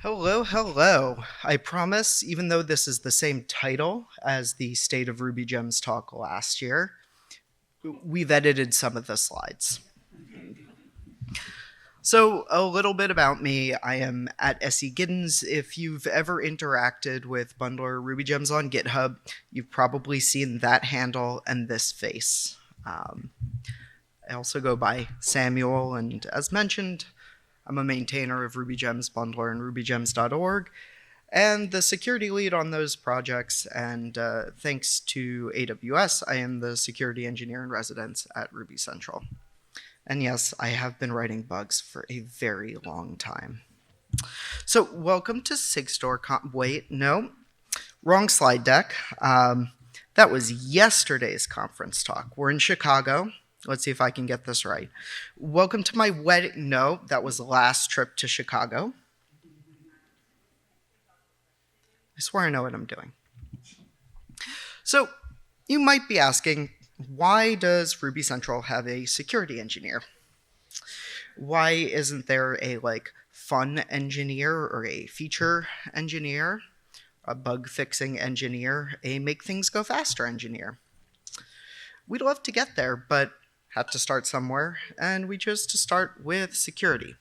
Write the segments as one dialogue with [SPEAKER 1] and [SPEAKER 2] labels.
[SPEAKER 1] Hello, hello. I promise, even though this is the same title as the State of RubyGems talk last year, we've edited some of the slides. So, a little bit about me. I am at Giddins. If you've ever interacted with Bundler RubyGems on GitHub, you've probably seen that handle and this face. I also go by Samuel, and as mentioned, I'm a maintainer of RubyGems Bundler and RubyGems.org, and the security lead on those projects. And thanks to AWS, I am the security engineer in residence at Ruby Central. And yes, I have been writing bugs for a very long time. So welcome to Sigstore. Wait, no, wrong slide deck. That was yesterday's conference talk. We're in Chicago. Let's see if I can get this right. Welcome to my wedding. No, that was the last trip to Chicago. I swear I know what I'm doing. So you might be asking, why does Ruby Central have a security engineer? Why isn't there a fun engineer or a feature engineer, a bug fixing engineer, a make things go faster engineer? We'd love to get there, but have to start somewhere, and we chose to start with security.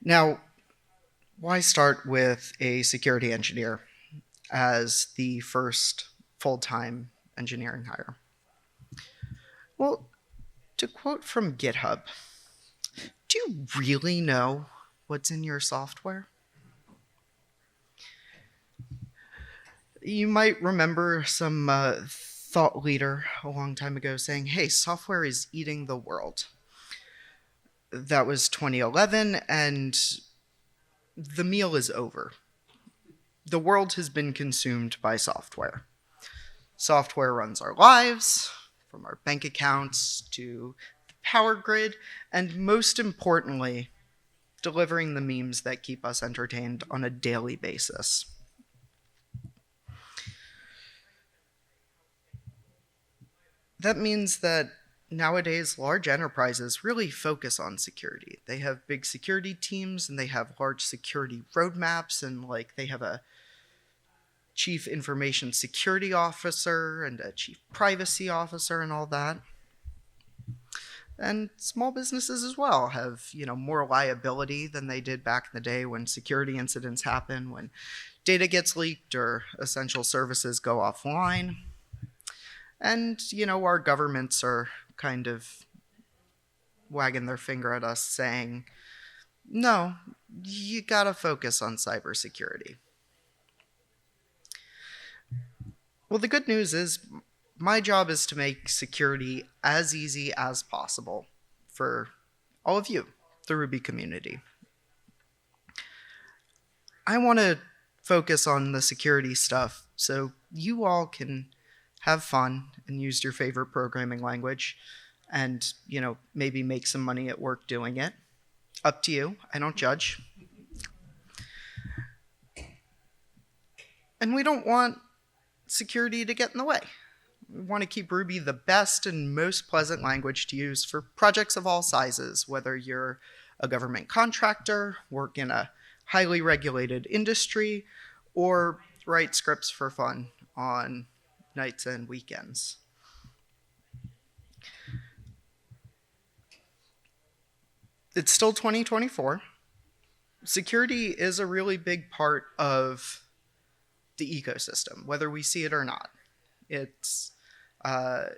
[SPEAKER 1] Now, why start with a security engineer as the first full-time engineering hire? Well, to quote from GitHub, do you really know what's in your software? You might remember some thought leader a long time ago saying, hey, software is eating the world. That was 2011, and the meal is over. The world has been consumed by software. Software runs our lives, from our bank accounts to the power grid, and most importantly, delivering the memes that keep us entertained on a daily basis. That means that nowadays large enterprises really focus on security. They have big security teams and they have large security roadmaps, and they have a chief information security officer and a chief privacy officer and all that. And small businesses as well have, more liability than they did back in the day when security incidents happen, when data gets leaked or essential services go offline. And, our governments are kind of wagging their finger at us saying, no, you gotta focus on cybersecurity. Well, the good news is my job is to make security as easy as possible for all of you, the Ruby community. I want to focus on the security stuff so you all can have fun and use your favorite programming language and, maybe make some money at work doing it. Up to you. I don't judge. And we don't want security to get in the way. We want to keep Ruby the best and most pleasant language to use for projects of all sizes, whether you're a government contractor, work in a highly regulated industry, or write scripts for fun on nights and weekends. It's still 2024. Security is a really big part of the ecosystem, whether we see it or not. It's, the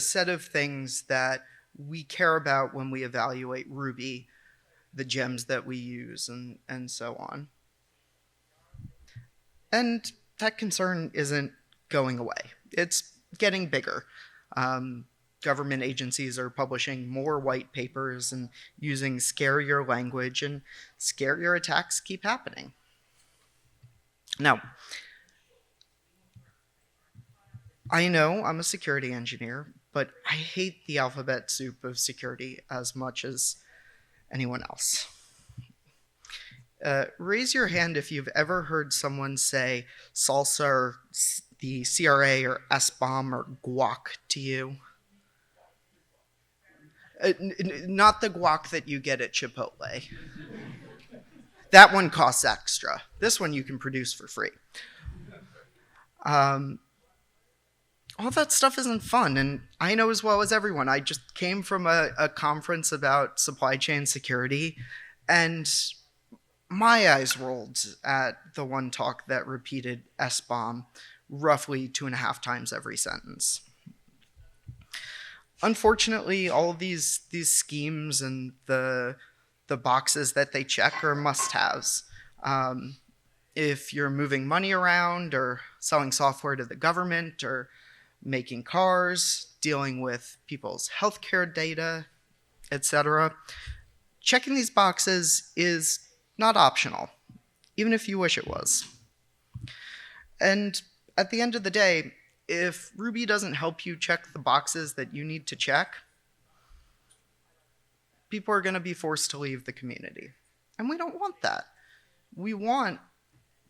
[SPEAKER 1] set of things that we care about when we evaluate Ruby, the gems that we use, and so on. And that concern isn't going away. It's getting bigger. Government agencies are publishing more white papers and using scarier language, and scarier attacks keep happening. Now, I know I'm a security engineer, but I hate the alphabet soup of security as much as anyone else. Raise your hand if you've ever heard someone say salsa or the CRA or SBOM or guac to you. Not the guac that you get at Chipotle. That one costs extra. This one you can produce for free. All that stuff isn't fun, and I know as well as everyone. I just came from a conference about supply chain security, and my eyes rolled at the one talk that repeated SBOM roughly 2.5 times every sentence. Unfortunately, all of these schemes and the boxes that they check are must-haves. If you're moving money around or selling software to the government or making cars, dealing with people's healthcare data, etc., checking these boxes is not optional, even if you wish it was. And at the end of the day, if Ruby doesn't help you check the boxes that you need to check, people are going to be forced to leave the community. And we don't want that. We want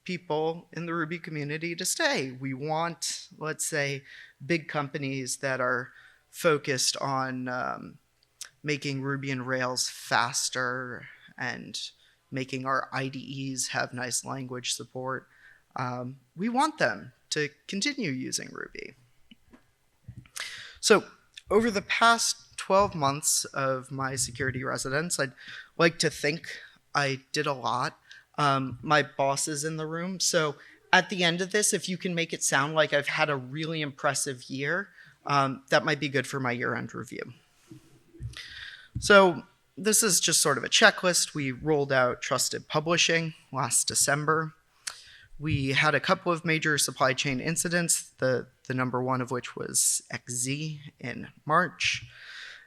[SPEAKER 1] people in the Ruby community to stay. We want, let's say, big companies that are focused on making Ruby and Rails faster and making our IDEs have nice language support. We want them to continue using Ruby. So over the past 12 months of my security residence, I'd like to think I did a lot. My boss is in the room, so at the end of this, if you can make it sound like I've had a really impressive year, that might be good for my year-end review. So this is just sort of a checklist. We rolled out trusted publishing last December. We had a couple of major supply chain incidents, the number one of which was XZ in March.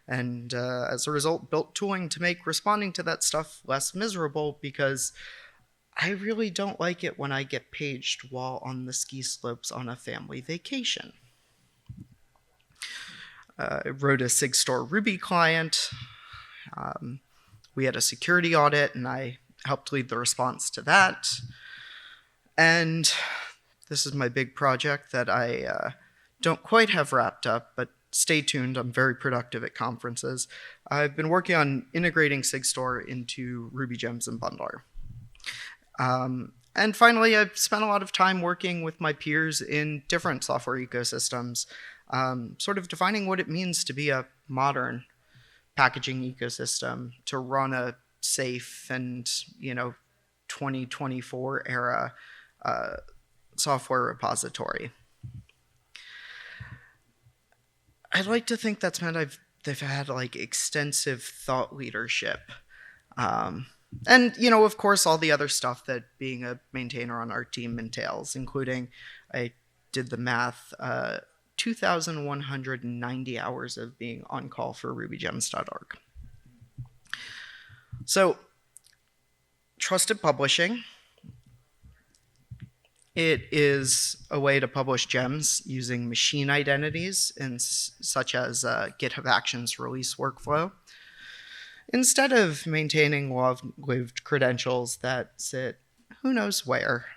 [SPEAKER 1] And as a result, built tooling to make responding to that stuff less miserable, because I really don't like it when I get paged while on the ski slopes on a family vacation. I wrote a SigStore Ruby client. We had a security audit, and I helped lead the response to that. And this is my big project that I don't quite have wrapped up, but stay tuned. I'm very productive at conferences. I've been working on integrating SigStore into RubyGems and Bundler. And finally, I've spent a lot of time working with my peers in different software ecosystems, sort of defining what it means to be a modern packaging ecosystem, to run a safe and 2024 era software repository. I'd like to think that's meant they've had like extensive thought leadership. And, of course, all the other stuff that being a maintainer on our team entails, including, I did the math, 2,190 hours of being on call for RubyGems.org. So, trusted publishing. It is a way to publish gems using machine identities, such as GitHub Actions release workflow, instead of maintaining long-lived credentials that sit who knows where.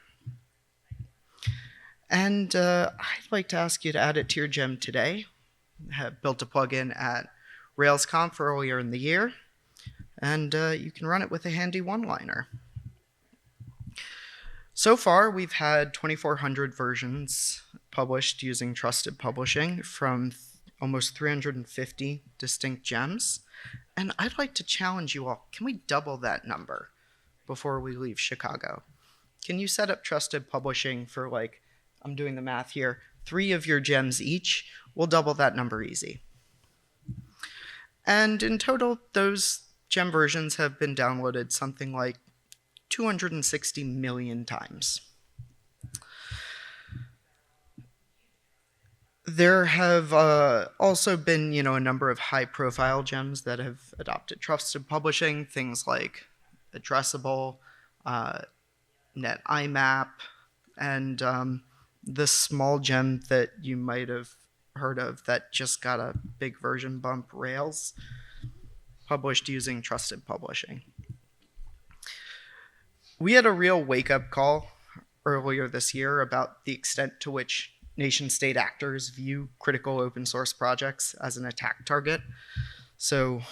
[SPEAKER 1] And I'd like to ask you to add it to your gem today. I have built a plugin at RailsConf earlier in the year, and you can run it with a handy one-liner. So far, we've had 2,400 versions published using trusted publishing from almost 350 distinct gems. And I'd like to challenge you all, can we double that number before we leave Chicago? Can you set up trusted publishing for, I'm doing the math here, 3 of your gems each? We'll double that number easy. And in total, those gem versions have been downloaded something like 260 million times. There have also been, a number of high-profile gems that have adopted trusted publishing, things like Addressable, NetIMAP, and the small gem that you might have heard of that just got a big version bump, Rails, published using trusted publishing. We had a real wake-up call earlier this year about the extent to which nation-state actors view critical open source projects as an attack target. So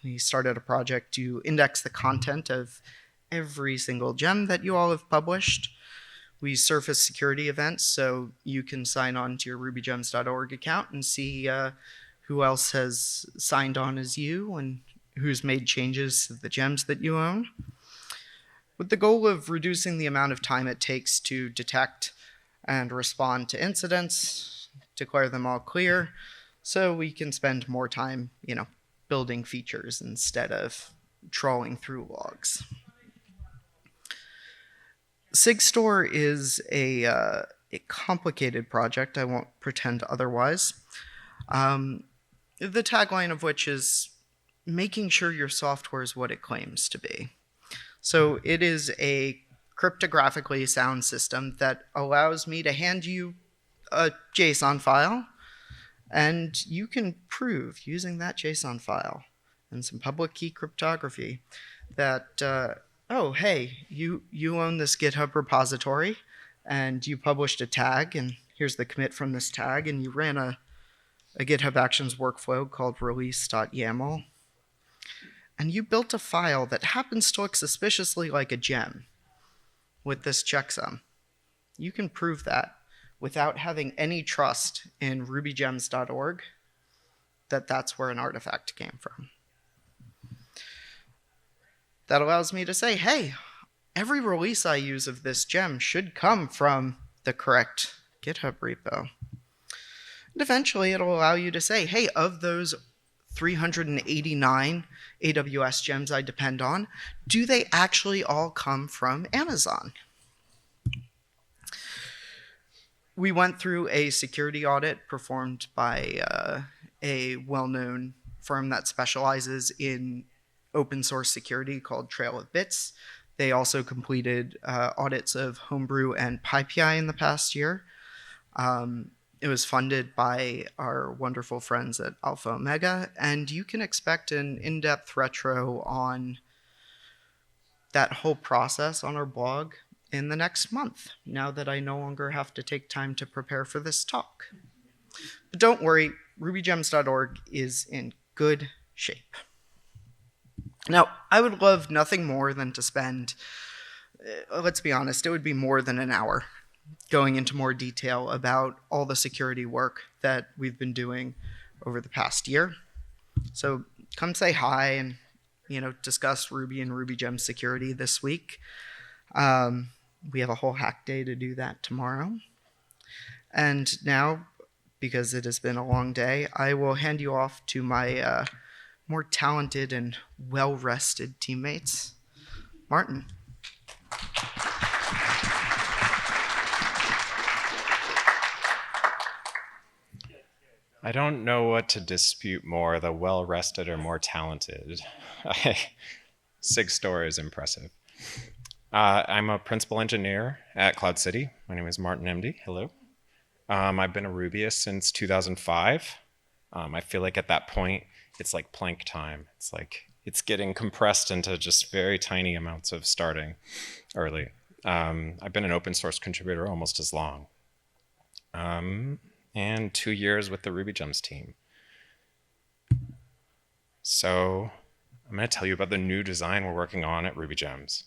[SPEAKER 1] we started a project to index the content of every single gem that you all have published. We surface security events, so you can sign on to your RubyGems.org account and see who else has signed on as you and who's made changes to the gems that you own, with the goal of reducing the amount of time it takes to detect and respond to incidents, declare them all clear, so we can spend more time, building features instead of trawling through logs. SigStore is a complicated project. I won't pretend otherwise. The tagline of which is making sure your software is what it claims to be. So it is a cryptographically sound system that allows me to hand you a JSON file, and you can prove using that JSON file and some public key cryptography that, oh, hey, you own this GitHub repository, and you published a tag, and here's the commit from this tag, and you ran a GitHub Actions workflow called release.yaml, and you built a file that happens to look suspiciously like a gem with this checksum. You can prove that without having any trust in rubygems.org that that's where an artifact came from. That allows me to say, hey, every release I use of this gem should come from the correct GitHub repo. And eventually it'll allow you to say, hey, of those 389 AWS gems I depend on, do they actually all come from Amazon? We went through a security audit performed by a well-known firm that specializes in open source security called Trail of Bits. They also completed audits of Homebrew and PyPI in the past year. It was funded by our wonderful friends at Alpha Omega, and you can expect an in-depth retro on that whole process on our blog in the next month, now that I no longer have to take time to prepare for this talk. But don't worry, rubygems.org is in good shape. Now, I would love nothing more than to spend, let's be honest, it would be more than an hour going into more detail about all the security work that we've been doing over the past year. So come say hi and, discuss Ruby and RubyGems security this week. We have a whole hack day to do that tomorrow. And now, because it has been a long day, I will hand you off to my more talented and well-rested teammates. Martin.
[SPEAKER 2] I don't know what to dispute more, the well-rested or more talented. SigStore is impressive. I'm a principal engineer at Cloud City. My name is Martin Emde. Hello. I've been a Rubyist since 2005. I feel like at that point, it's like Planck time. It's like it's getting compressed into just very tiny amounts of starting early. I've been an open source contributor almost as long. And 2 years with the RubyGems team. So I'm going to tell you about the new design we're working on at RubyGems.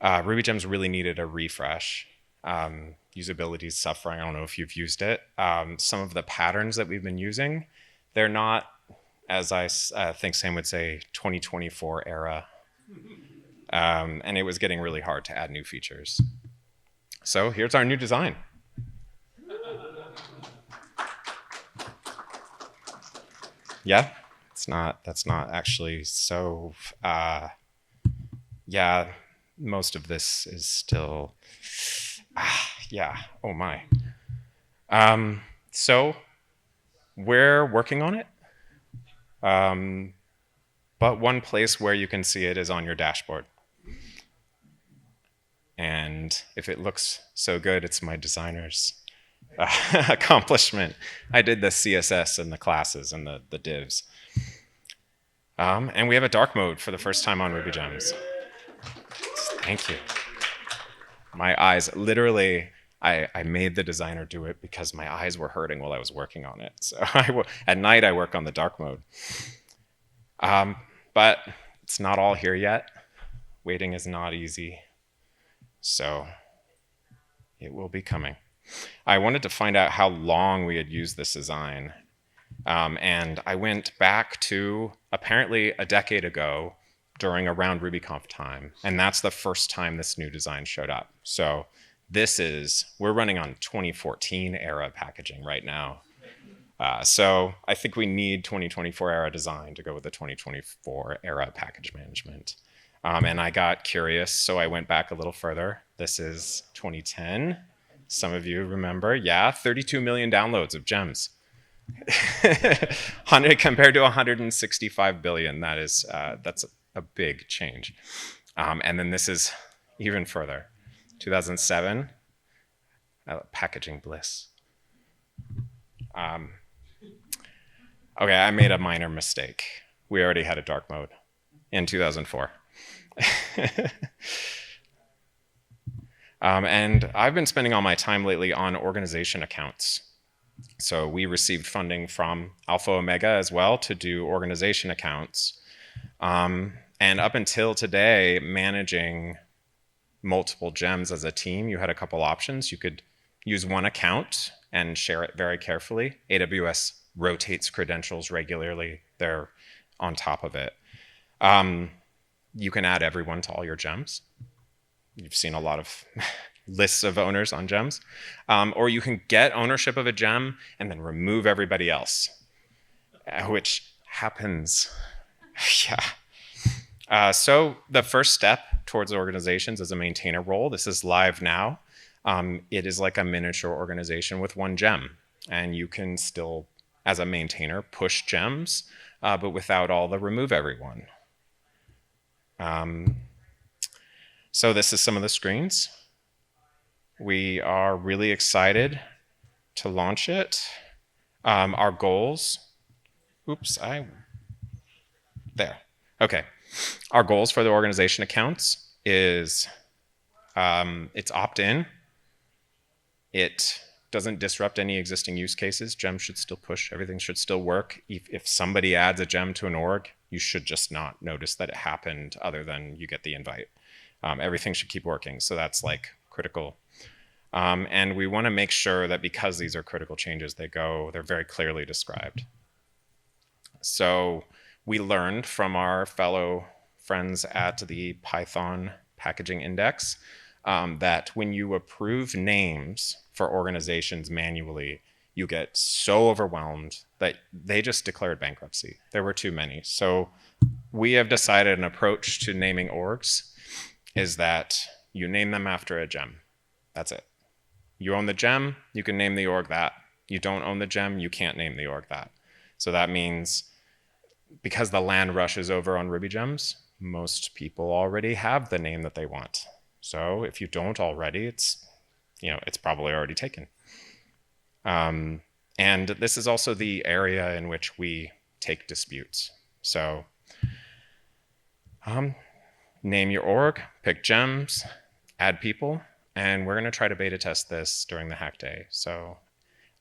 [SPEAKER 2] RubyGems really needed a refresh. Usability is suffering. I don't know if you've used it. Some of the patterns that we've been using, they're not, as I think Sam would say, 2024 era. And it was getting really hard to add new features. So here's our new design. Yeah, that's not actually so, yeah, most of this is still, yeah, oh my. So we're working on it, but one place where you can see it is on your dashboard. And if it looks so good, it's my designer's accomplishment. I did the CSS and the classes and the divs. And we have a dark mode for the first time on RubyGems. Thank you. My eyes, literally, I made the designer do it because my eyes were hurting while I was working on it. So at night, I work on the dark mode. But it's not all here yet. Waiting is not easy. So it will be coming. I wanted to find out how long we had used this design. And I went back to apparently a decade ago during around RubyConf time. And that's the first time this new design showed up. So we're running on 2014 era packaging right now. So I think we need 2024 era design to go with the 2024 era package management. And I got curious, so I went back a little further. This is 2010. Some of you remember, yeah, 32 million downloads of gems. Compared to 165 billion, that's a big change. And then this is even further. 2007, packaging bliss. Okay, I made a minor mistake. We already had a dark mode in 2004. And I've been spending all my time lately on organization accounts. So we received funding from Alpha Omega as well to do organization accounts. And up until today, managing multiple gems as a team, you had a couple options. You could use one account and share it very carefully. AWS rotates credentials regularly. They're on top of it. You can add everyone to all your gems. You've seen a lot of lists of owners on gems. Or you can get ownership of a gem and then remove everybody else, which happens. Yeah. So the first step towards organizations is a maintainer role. This is live now. It is like a miniature organization with one gem. And you can still, as a maintainer, push gems, but without all the remove everyone. So this is some of the screens. We are really excited to launch it. Our goals, there. Okay. Our goals for the organization accounts is it's opt-in. It doesn't disrupt any existing use cases. Gems should still push. Everything should still work. If somebody adds a gem to an org, you should just not notice that it happened other than you get the invite. Everything should keep working. So that's like critical. And we want to make sure that because these are critical changes, they're very clearly described. So we learned from our fellow friends at the Python Packaging Index that when you approve names for organizations manually, you get so overwhelmed that they just declared bankruptcy. There were too many. So we have decided an approach to naming orgs is that you name them after a gem. That's it. You own the gem, you can name the org that. You don't own the gem, you can't name the org that. So that means because the land rush is over on RubyGems, most people already have the name that they want. So if you don't already, it's probably already taken. And this is also the area in which we take disputes. So name your org, pick gems, add people, and we're going to try to beta test this during the hack day. So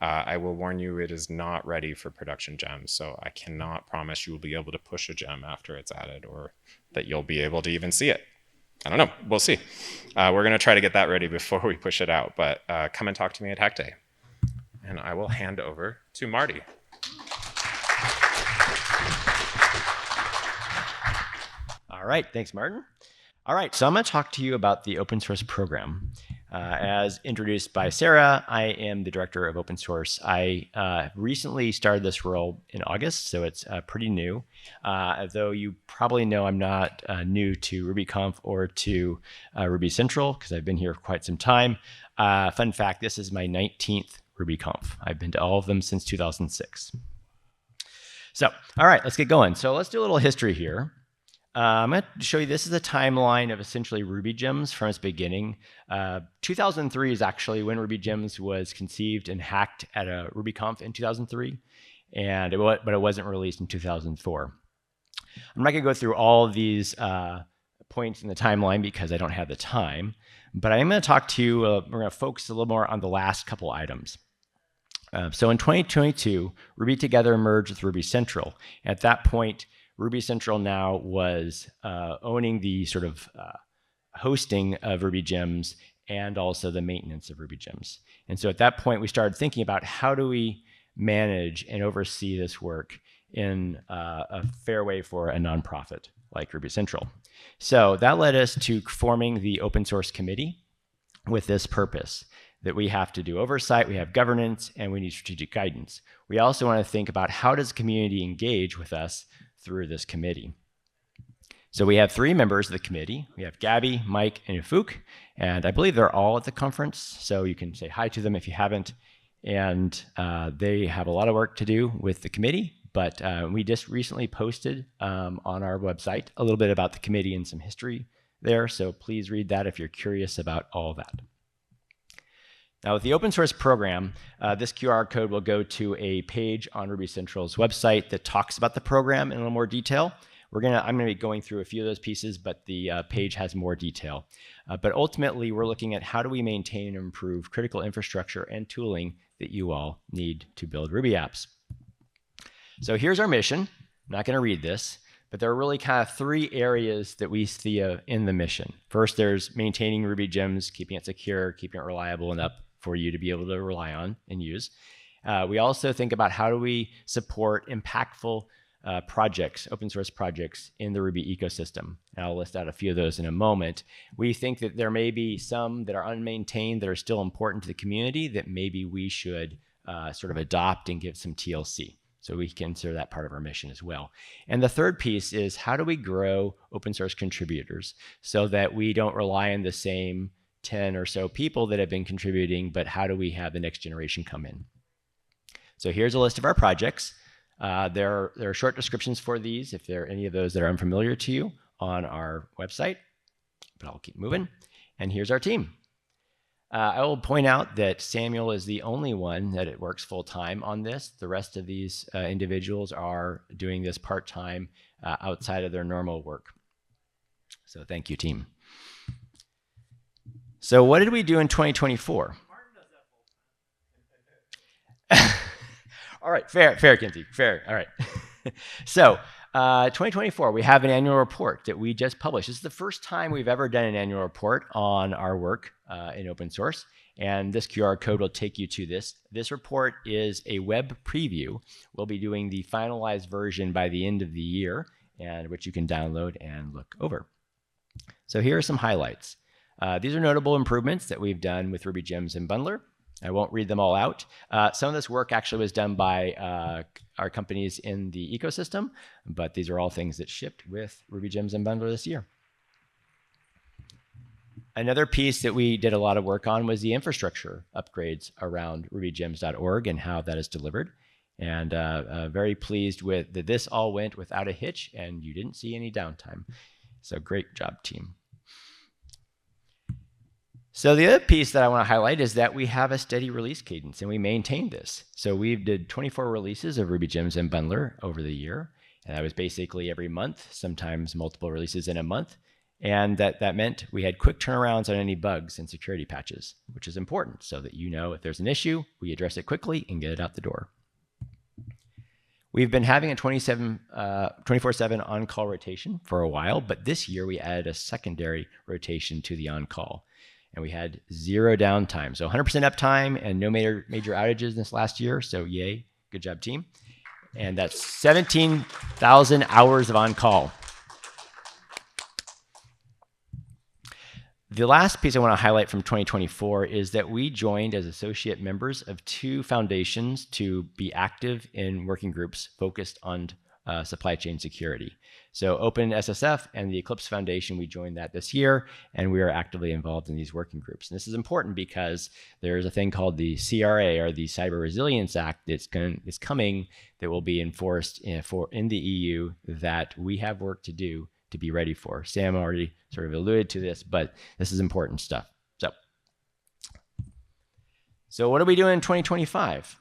[SPEAKER 2] I will warn you, it is not ready for production gems. So I cannot promise you will be able to push a gem after it's added or that you'll be able to even see it. I don't know. We'll see. We're going to try to get that ready before we push it out. But come and talk to me at hack day. And I will hand over to Marty.
[SPEAKER 3] All right, thanks, Martin. All right, so I'm going to talk to you about the open source program. As introduced by Sarah, I am the director of open source. I recently started this role in August, so it's pretty new. Though you probably know I'm not new to RubyConf or to Ruby Central because I've been here for quite some time. Fun fact, this is my 19th RubyConf. I've been to all of them since 2006. So, all right, let's get going. So let's do a little history here. I'm going to show you, this is a timeline of essentially RubyGems from its beginning. 2003 is actually when RubyGems was conceived and hacked at a RubyConf in 2003, but it wasn't released in 2004. I'm not going to go through all of these points in the timeline because I don't have the time, but I am going to talk to you, we're going to focus a little more on the last couple items. So in 2022, Ruby Together merged with Ruby Central. At that point, Ruby Central now was owning the sort of hosting of RubyGems and also the maintenance of RubyGems. And so at that point, we started thinking about how do we manage and oversee this work in a fair way for a nonprofit like Ruby Central. So that led us to forming the open source committee with this purpose, that we have to do oversight, we have governance, and we need strategic guidance. We also want to think about how does the community engage with us through this committee. So we have 3 members of the committee. We have Gabby, Mike, and Ufuk, and I believe they're all at the conference, so you can say hi to them if you haven't. And they have a lot of work to do with the committee, but we just recently posted on our website a little bit about the committee and some history there, so please read that if you're curious about all that. Now with the open source program, this QR code will go to a page on Ruby Central's website that talks about the program in a little more detail. I'm gonna be going through a few of those pieces, but the page has more detail. But ultimately, we're looking at how do we maintain and improve critical infrastructure and tooling that you all need to build Ruby apps. So here's our mission. I'm not gonna read this, but there are really kind of 3 areas that we see in the mission. First, there's maintaining RubyGems, keeping it secure, keeping it reliable and up for you to be able to rely on and use. We also think about how do we support impactful projects, open source projects in the Ruby ecosystem. And I'll list out a few of those in a moment. We think that there may be some that are unmaintained that are still important to the community that maybe we should sort of adopt and give some TLC. So we consider that part of our mission as well. And the third piece is how do we grow open source contributors so that we don't rely on the same 10 or so people that have been contributing, but how do we have the next generation come in? So here's a list of our projects. There are short descriptions for these if there are any of those that are unfamiliar to you on our website, but I'll keep moving. And here's our team. I will point out that Samuel is the only one that it works full-time on this. The rest of these individuals are doing this part-time outside of their normal work. So thank you, team. So what did we do in 2024? All right, fair, Kinsey, fair. All right. So 2024, we have an annual report that we just published. This is the first time we've ever done an annual report on our work in open source. And this QR code will take you to this. This report is a web preview. We'll be doing the finalized version by the end of the year, and which you can download and look over. So here are some highlights. These are notable improvements that we've done with RubyGems and Bundler. I won't read them all out. Some of this work actually was done by our companies in the ecosystem, but these are all things that shipped with RubyGems and Bundler this year. Another piece that we did a lot of work on was the infrastructure upgrades around rubygems.org and how that is delivered. And very pleased with that this all went without a hitch and you didn't see any downtime. So great job, team. So the other piece that I want to highlight is that we have a steady release cadence and we maintain this. So we did 24 releases of RubyGems and Bundler over the year. And that was basically every month, sometimes multiple releases in a month. And that meant we had quick turnarounds on any bugs and security patches, which is important so that you know if there's an issue, we address it quickly and get it out the door. We've been having a 24/7 on-call rotation for a while, but this year we added a secondary rotation to the on-call. And we had 0 downtime. So 100% uptime and no major outages this last year. So yay, good job, team. And that's 17,000 hours of on-call. The last piece I want to highlight from 2024 is that we joined as associate members of 2 foundations to be active in working groups focused on supply chain security. So OpenSSF and the Eclipse Foundation, we joined that this year, and we are actively involved in these working groups. And this is important because there's a thing called the CRA, or the Cyber Resilience Act, that's coming, that will be enforced in the EU, that we have work to do to be ready for. Sam already sort of alluded to this, but this is important stuff. So what are we doing in 2025?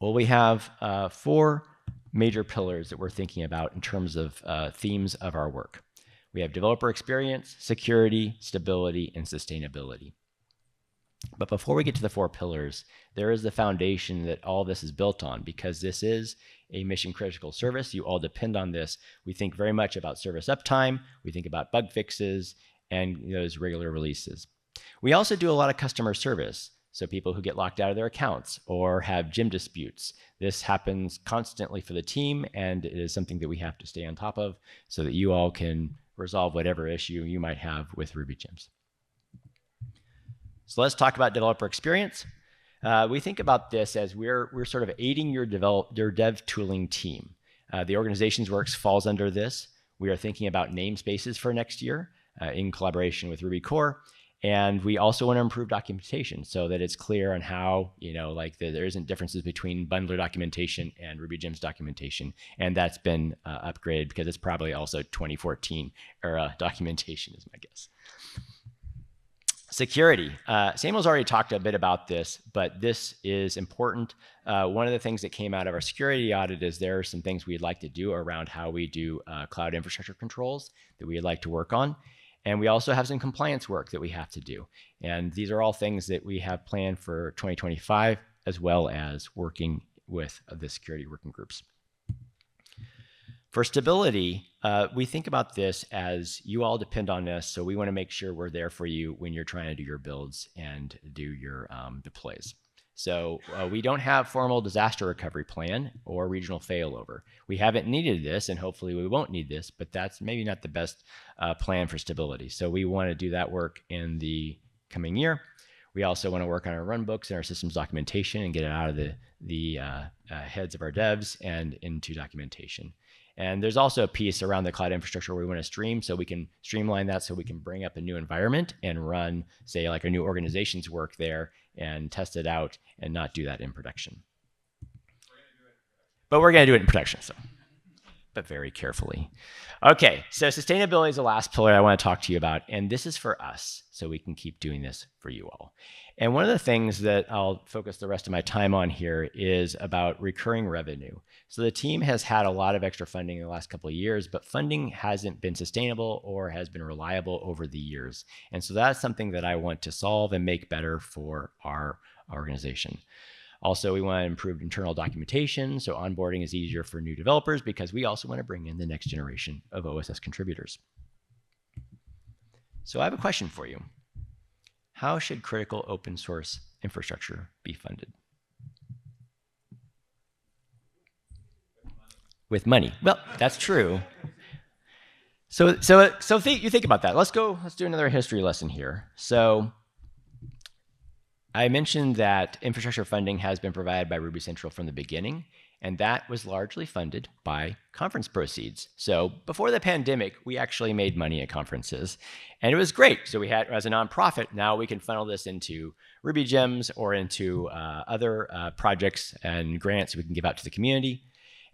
[SPEAKER 3] Well, we have 4 major pillars that we're thinking about in terms of themes of our work. We have developer experience, security, stability, and sustainability. But before we get to the 4 pillars, there is the foundation that all this is built on, because this is a mission critical service. You all depend on this. We think very much about service uptime. We think about bug fixes and those regular releases. We also do a lot of customer service. So people who get locked out of their accounts or have gym disputes. This happens constantly for the team, and it is something that we have to stay on top of so that you all can resolve whatever issue you might have with RubyGems. So let's talk about developer experience. We think about this as we're sort of aiding your dev tooling team. The organizations works falls under this. We are thinking about namespaces for next year in collaboration with Ruby Core. And we also want to improve documentation so that it's clear on how, there isn't differences between bundler documentation and RubyGems documentation. And that's been upgraded because it's probably also 2014 era documentation is my guess. Security. Samuel's already talked a bit about this, but this is important. One of the things that came out of our security audit is there are some things we'd like to do around how we do cloud infrastructure controls that we'd like to work on. And we also have some compliance work that we have to do. And these are all things that we have planned for 2025, as well as working with the security working groups. For stability, we think about this as you all depend on us, so we want to make sure we're there for you when you're trying to do your builds and do your deploys. So we don't have formal disaster recovery plan or regional failover. We haven't needed this, and hopefully we won't need this, but that's maybe not the best plan for stability. So we want to do that work in the coming year. We also want to work on our run books and our systems documentation and get it out of the heads of our devs and into documentation. And there's also a piece around the cloud infrastructure where we want to stream, so we can streamline that so we can bring up a new environment and run, say, like a new organization's work there and test it out and not do that in production. But we're going to do it in production, but very carefully. Okay, so sustainability is the last pillar I want to talk to you about, and this is for us, so we can keep doing this for you all. And one of the things that I'll focus the rest of my time on here is about recurring revenue. So the team has had a lot of extra funding in the last couple of years, but funding hasn't been sustainable or has been reliable over the years. And so that's something that I want to solve and make better for our organization. Also, we want to improve internal documentation, so onboarding is easier for new developers because we also want to bring in the next generation of OSS contributors. So I have a question for you. How should critical open source infrastructure be funded? With money. Well, that's true. So you think about that. Let's do another history lesson here. So I mentioned that infrastructure funding has been provided by Ruby Central from the beginning, and that was largely funded by conference proceeds. So before the pandemic, we actually made money at conferences, and it was great. So we had, as a nonprofit, now we can funnel this into RubyGems or into other projects and grants we can give out to the community.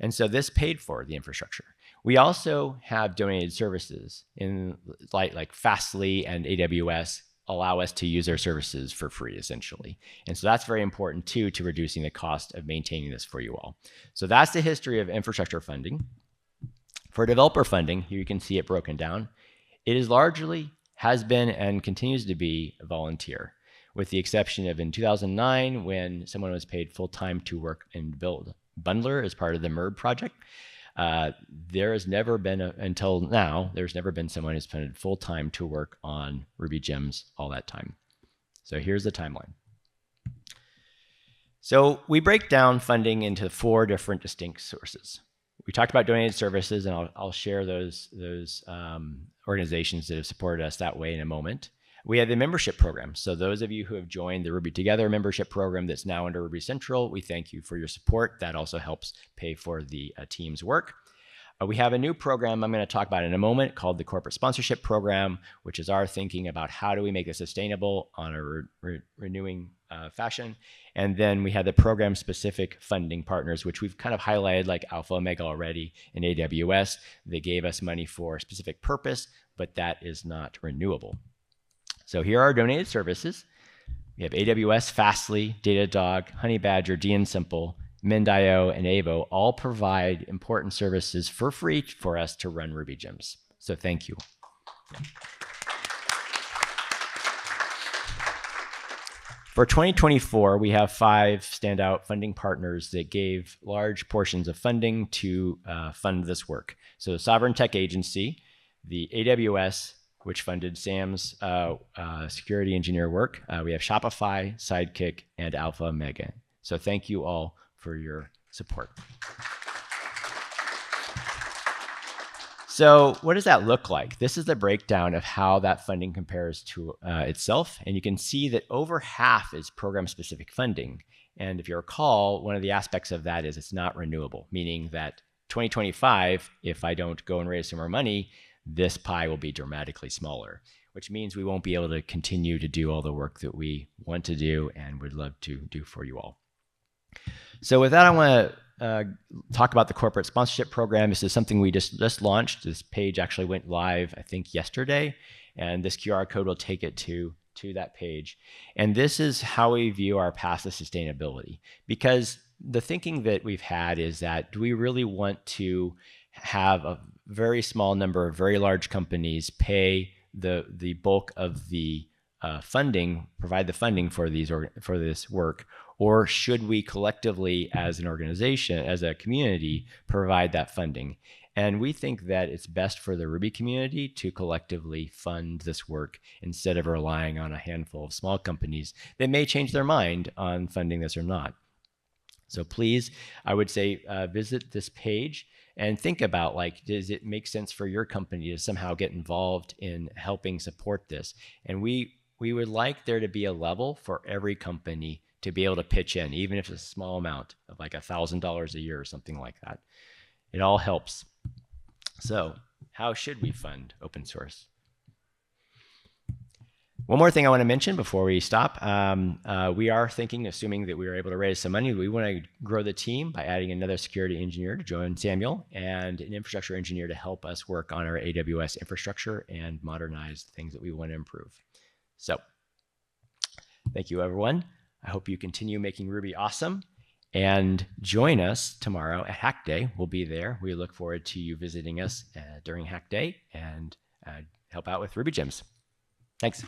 [SPEAKER 3] And so this paid for the infrastructure. We also have donated services in like Fastly and AWS allow us to use our services for free, essentially. And so that's very important, too, to reducing the cost of maintaining this for you all. So that's the history of infrastructure funding. For developer funding, here you can see it broken down. It is largely, has been, and continues to be volunteer, with the exception of in 2009, when someone was paid full-time to work and build Bundler as part of the MERB project. There has never been, until now, there's never been someone who's funded full-time to work on RubyGems all that time. So here's the timeline. So we break down funding into 4 different distinct sources. We talked about donated services, and I'll share those organizations that have supported us that way in a moment. We have the membership program. So those of you who have joined the Ruby Together membership program that's now under Ruby Central, we thank you for your support. That also helps pay for the team's work. We have a new program I'm going to talk about in a moment called the Corporate Sponsorship Program, which is our thinking about how do we make it sustainable on a renewing fashion. And then we have the program-specific funding partners, which we've kind of highlighted, like Alpha Omega already in AWS. They gave us money for a specific purpose, but that is not renewable. So here are donated services. We have AWS, Fastly, Datadog, Honeybadger, DNSimple, Mend.io, and Avo all provide important services for free for us to run RubyGems. So thank you. For 2024, we have 5 standout funding partners that gave large portions of funding to fund this work. So the Sovereign Tech Agency, the AWS, which funded Sam's security engineer work. We have Shopify, Sidekick, and Alpha Omega. So thank you all for your support. So what does that look like? This is the breakdown of how that funding compares to itself. And you can see that over half is program-specific funding. And if you recall, one of the aspects of that is it's not renewable, meaning that 2025, if I don't go and raise some more money, this pie will be dramatically smaller, which means we won't be able to continue to do all the work that we want to do and would love to do for you all. So with that, I want to talk about the corporate sponsorship program. This is something we just launched. This page actually went live, I think, yesterday, and this QR code will take it to that page. And this is how we view our path to sustainability, because the thinking that we've had is that, do we really want to have a very small number of very large companies pay the bulk of the funding, provide the funding for this work, or should we collectively, as an organization, as a community, provide that funding? And we think that it's best for the Ruby community to collectively fund this work instead of relying on a handful of small companies that may change their mind on funding this or not. So please, I would say, visit this page and think about, like, does it make sense for your company to somehow get involved in helping support this? And we would like there to be a level for every company to be able to pitch in, even if it's a small amount of like $1,000 a year or something like that. It all helps. So how should we fund open source? One more thing I want to mention before we stop. We are thinking, assuming that we are able to raise some money, we want to grow the team by adding another security engineer to join Samuel and an infrastructure engineer to help us work on our AWS infrastructure and modernize the things that we want to improve. So thank you, everyone. I hope you continue making Ruby awesome, and join us tomorrow at Hack Day. We'll be there. We look forward to you visiting us during Hack Day and help out with RubyGems. Thanks.